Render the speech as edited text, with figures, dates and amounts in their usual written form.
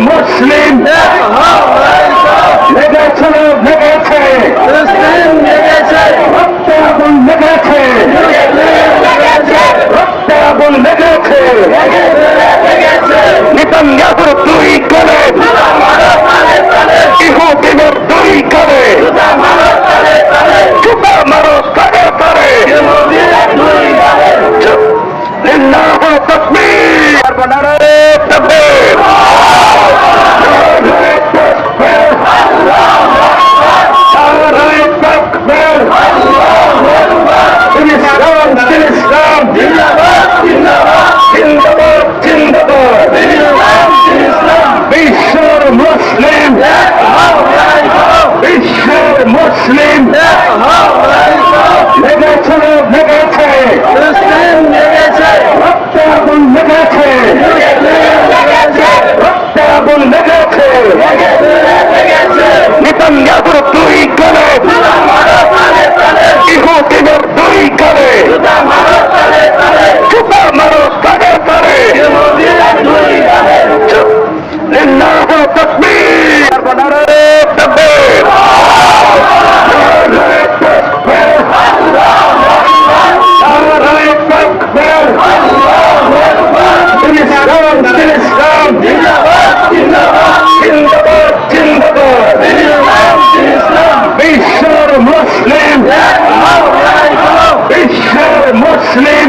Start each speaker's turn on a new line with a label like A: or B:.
A: মুসলিম লেগেছে রক্তে আগুন লেগেছে রক্তে আগুন লেগেছে নেতানিয়াহুর দুই করে ইহুদিনের দুই করে জুতা মারো তারে তারে লিল্লাহু তাকবীর নারে তাকবীর বিশ্বের মুসলিম বিশ্বের মুসলিম লেগেছে রক্তে আগুন লেগেছে রক্তে আগুন লেগেছে নেতানিয়াহুর দুই করে ইহুদিনের দুই করে জুতা মারো তারে তারে লিল্লাহু তাকবীর নারে তাকবীর বিশ্বের মুসলিম বিশ্বের মুসলিম